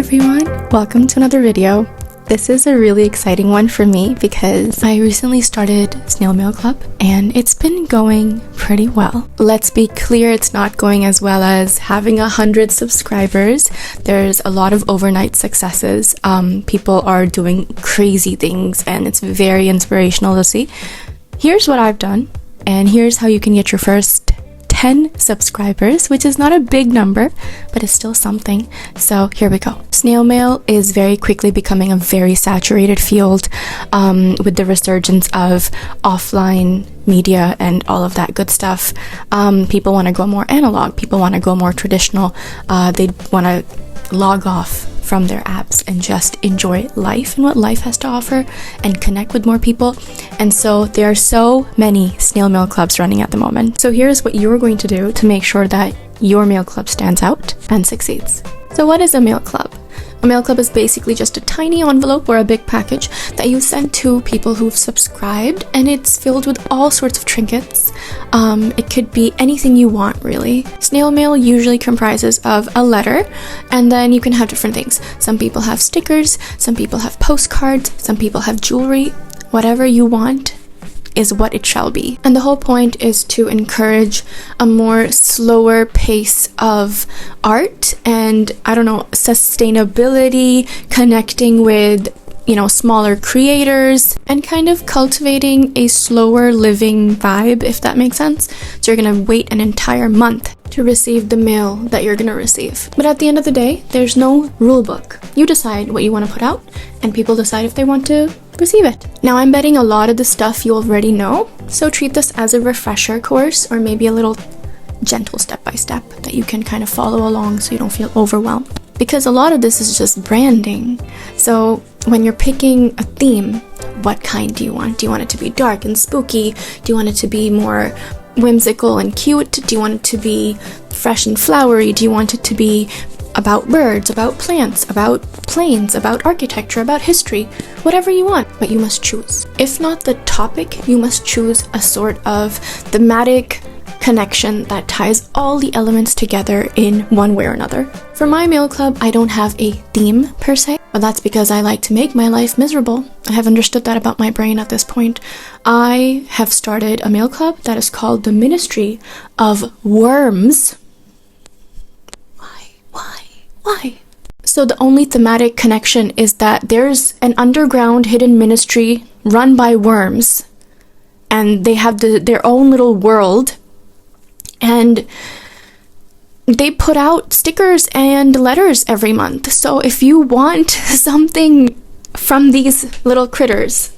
everyone, welcome to another video. This is a really exciting one for me because I recently started Snail Mail Club and it's been going pretty well. Let's be clear, it's not going as well as having 100 subscribers. There's a lot of overnight successes. People are doing crazy things and it's very inspirational to see. Here's what I've done and here's how you can get your first 10 subscribers, which is not a big number, but it's still something. So here we go. Snail mail is very quickly becoming a very saturated field with the resurgence of offline media and all of that good stuff. People want to go more analog. People want to go more traditional. They want to log off from their apps and just enjoy life and what life has to offer and connect with more people. And so there are so many snail mail clubs running at the moment. So here's what you're going to do to make sure that your mail club stands out and succeeds. So what is a mail club? A mail club is basically just a tiny envelope or a big package that you send to people who've subscribed, and it's filled with all sorts of trinkets. It could be anything you want, really. Snail mail usually comprises of a letter, and then you can have different things. Some people have stickers, some people have postcards, some people have jewelry. Whatever you want is what it shall be. And the whole point is to encourage a more slower pace of art and, sustainability, connecting with, smaller creators, and kind of cultivating a slower living vibe, if that makes sense. So you're gonna wait an entire month to receive the mail that you're gonna receive. But at the end of the day, there's no rule book. You decide what you want to put out, and people decide if they want to receive it. Now, I'm betting a lot of the stuff you already know, so treat this as a refresher course or maybe a little gentle step-by-step that you can kind of follow along so you don't feel overwhelmed. Because a lot of this is just branding. So when you're picking a theme, what kind do you want? Do you want it to be dark and spooky? Do you want it to be more whimsical and cute? Do you want it to be fresh and flowery? Do you want it to be about birds, about plants, about planes, about architecture, about history? Whatever you want, but you must choose. If not the topic, you must choose a sort of thematic connection that ties all the elements together in one way or another. For my mail club, I don't have a theme per se, but that's because I like to make my life miserable. I have understood that about my brain at this point. I have started a mail club that is called the Ministry of Worms. Why? So the only thematic connection is that there's an underground hidden ministry run by worms, and they have their own little world, and they put out stickers and letters every month. So if you want something from these little critters,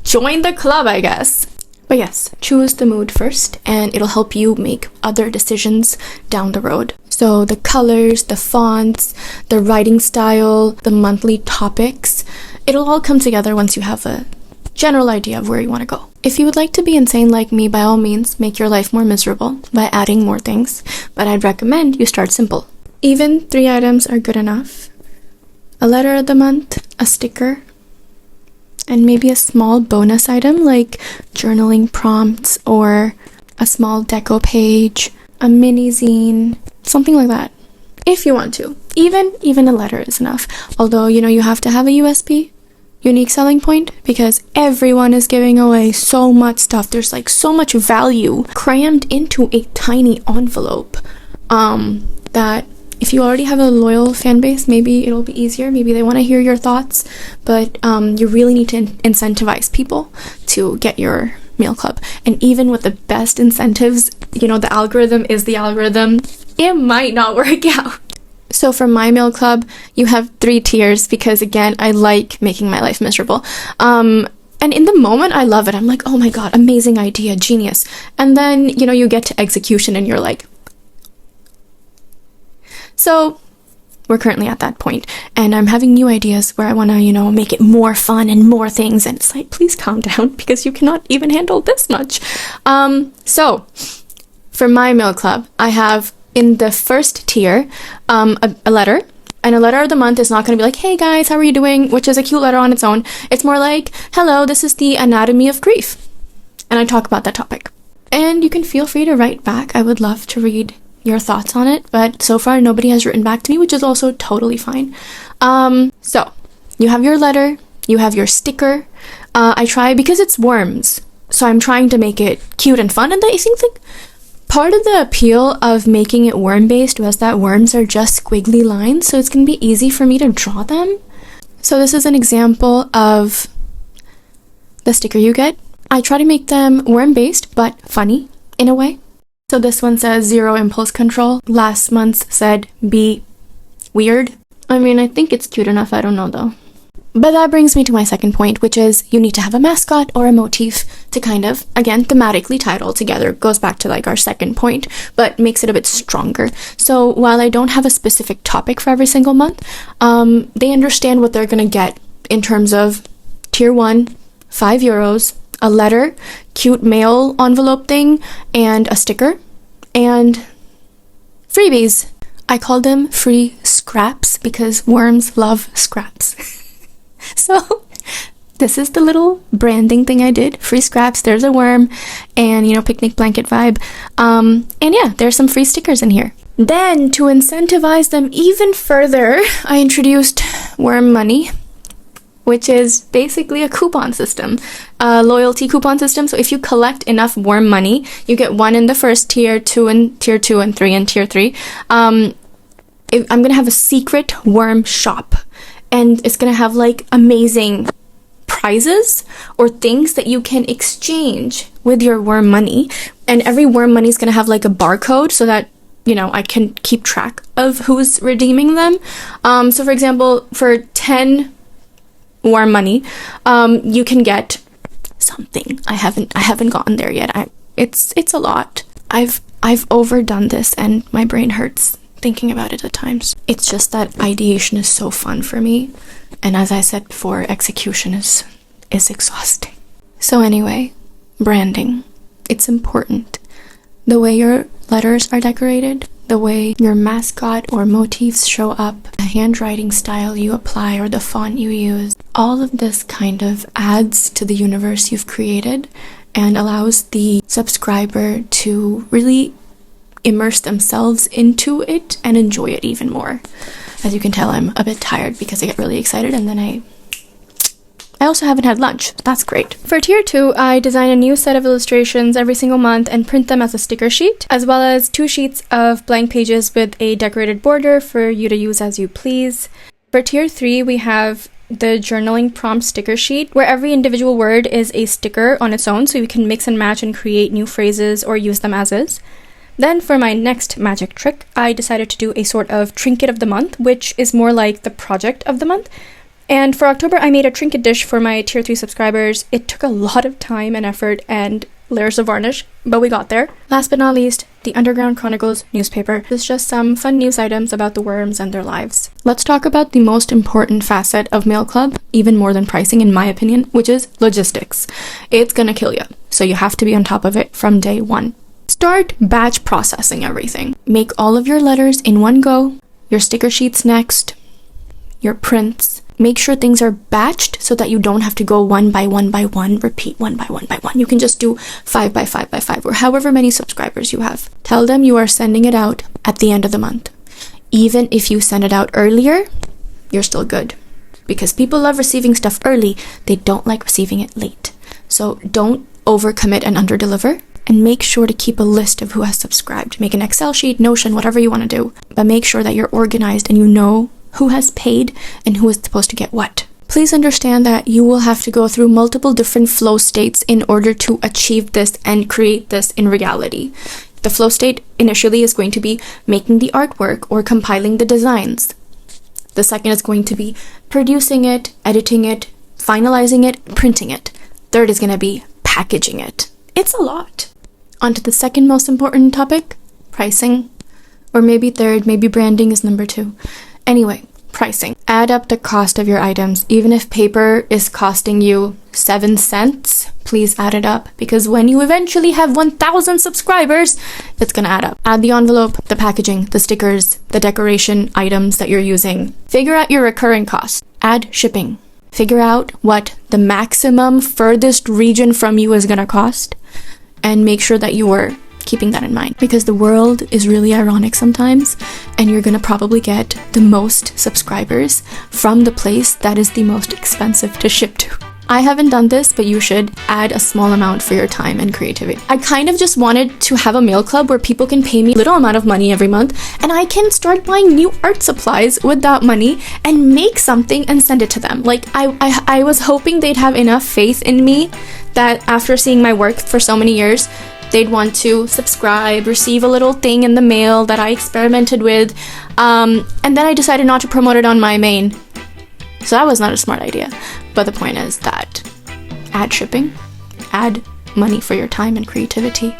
join the club, I guess. But yes, choose the mood first, and it'll help you make other decisions down the road. So the colors, the fonts, the writing style, the monthly topics, it'll all come together once you have a general idea of where you want to go. If you would like to be insane like me, by all means, make your life more miserable by adding more things, but I'd recommend you start simple. Even 3 items are good enough. A letter of the month, a sticker, and maybe a small bonus item like journaling prompts or a small deco page, a mini zine, something like that. If you want to. Even a letter is enough. Although, you have to have a USP, unique selling point, because everyone is giving away so much stuff. There's so much value crammed into a tiny envelope that if you already have a loyal fan base, maybe it'll be easier. Maybe they want to hear your thoughts, but you really need to incentivize people to get your mail club. And even with the best incentives, the algorithm is the algorithm, it might not work out. So for my mail club, you have 3 tiers because, again, I like making my life miserable. And in the moment, I love it. I'm like, oh my god, amazing idea, genius. And then, you get to execution and you're like... So we're currently at that point, and I'm having new ideas where I want to, make it more fun and more things. And it's like, please calm down because you cannot even handle this much. So for my mail club, I have in the first tier a letter. And a letter of the month is not going to be like, hey guys, how are you doing? Which is a cute letter on its own. It's more like, hello, this is the anatomy of grief. And I talk about that topic. And you can feel free to write back. I would love to read your thoughts on it, but so far nobody has written back to me, which is also totally fine. So you have your letter, you have your sticker. I try, because it's worms, so I'm trying to make it cute and fun, and I think that part of the appeal of making it worm-based was that worms are just squiggly lines, so it's gonna be easy for me to draw them. So this is an example of the sticker you get. I try to make them worm-based, but funny in a way. So this one says 0 impulse control. Last month's said be weird. I mean, I think it's cute enough, I don't know though. But that brings me to my second point, which is you need to have a mascot or a motif to kind of, again, thematically tie it all together. Goes back to like our second point, but makes it a bit stronger. So while I don't have a specific topic for every single month, they understand what they're going to get in terms of tier 1, €5, a letter, cute mail envelope thing, and a sticker, and freebies. I call them free scraps because worms love scraps. So this is the little branding thing I did. Free scraps, there's a worm, and picnic blanket vibe. And yeah, there's some free stickers in here. Then to incentivize them even further, I introduced worm money, which is basically a coupon system, a loyalty coupon system. So if you collect enough worm money, you get 1 in the first tier, 2 in tier 2, and 3 in tier 3. I'm gonna have a secret worm shop, and it's gonna have like amazing prizes or things that you can exchange with your worm money. And every worm money is gonna have like a barcode so that I can keep track of who's redeeming them. So for example, for 10 worm money, you can get something. I haven't gotten there yet. It's a lot. I've overdone this and my brain hurts thinking about it at times. It's just that ideation is so fun for me, and as I said before, execution is exhausting. So anyway, branding. It's important. The way your letters are decorated, the way your mascot or motifs show up, the handwriting style you apply or the font you use, all of this kind of adds to the universe you've created and allows the subscriber to really immerse themselves into it and enjoy it even more. As you can tell, I'm a bit tired because I get really excited, and then I also haven't had lunch. That's great. For tier 2, I design a new set of illustrations every single month and print them as a sticker sheet, as well as 2 sheets of blank pages with a decorated border for you to use as you please. For tier 3, we have the journaling prompt sticker sheet, where every individual word is a sticker on its own, so you can mix and match and create new phrases or use them as is. Then for my next magic trick, I decided to do a sort of trinket of the month, which is more like the project of the month. And for October, I made a trinket dish for my tier 3 subscribers. It took a lot of time and effort and layers of varnish, but we got there. Last but not least, the Underground Chronicles newspaper. It's just some fun news items about the worms and their lives. Let's talk about the most important facet of Mail Club, even more than pricing in my opinion, which is logistics. It's gonna kill you, so you have to be on top of it from day 1. Start batch processing everything. Make all of your letters in one go, your sticker sheets next, your prints. Make sure things are batched so that you don't have to go 1 by 1 by 1, repeat 1 by 1 by 1. You can just do 5 by 5 by 5 or however many subscribers you have. Tell them you are sending it out at the end of the month. Even if you send it out earlier, you're still good. Because people love receiving stuff early, they don't like receiving it late. So don't overcommit and underdeliver. And make sure to keep a list of who has subscribed. Make an Excel sheet, Notion, whatever you want to do. But make sure that you're organized and you know who has paid and who is supposed to get what. Please understand that you will have to go through multiple different flow states in order to achieve this and create this in reality. The flow state initially is going to be making the artwork or compiling the designs. The second is going to be producing it, editing it, finalizing it, printing it. Third is going to be packaging it. It's a lot. On to the second most important topic, pricing. Or maybe third, maybe branding is number 2. Anyway, pricing. Add up the cost of your items. Even if paper is costing you 7 cents, please add it up, because when you eventually have 1,000 subscribers, it's gonna add up. Add the envelope, the packaging, the stickers, the decoration items that you're using. Figure out your recurring costs. Add shipping. Figure out what the maximum furthest region from you is gonna cost, and make sure that you are keeping that in mind, because the world is really ironic sometimes, and you're gonna probably get the most subscribers from the place that is the most expensive to ship to. I haven't done this, but you should add a small amount for your time and creativity. I kind of just wanted to have a mail club where people can pay me a little amount of money every month, and I can start buying new art supplies with that money and make something and send it to them. Like, I was hoping they'd have enough faith in me that after seeing my work for so many years, they'd want to subscribe, receive a little thing in the mail that I experimented with, and then I decided not to promote it on my main. So that was not a smart idea. But the point is that add shipping, add money for your time and creativity,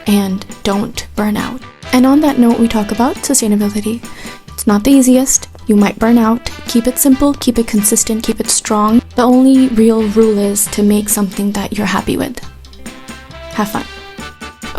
and don't burn out. And on that note, we talk about sustainability. It's not the easiest. You might burn out. Keep it simple, keep it consistent, keep it strong. The only real rule is to make something that you're happy with. Have fun.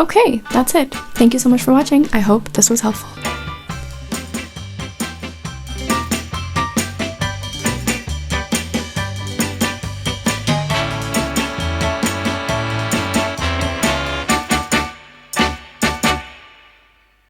Okay, that's it. Thank you so much for watching. I hope this was helpful.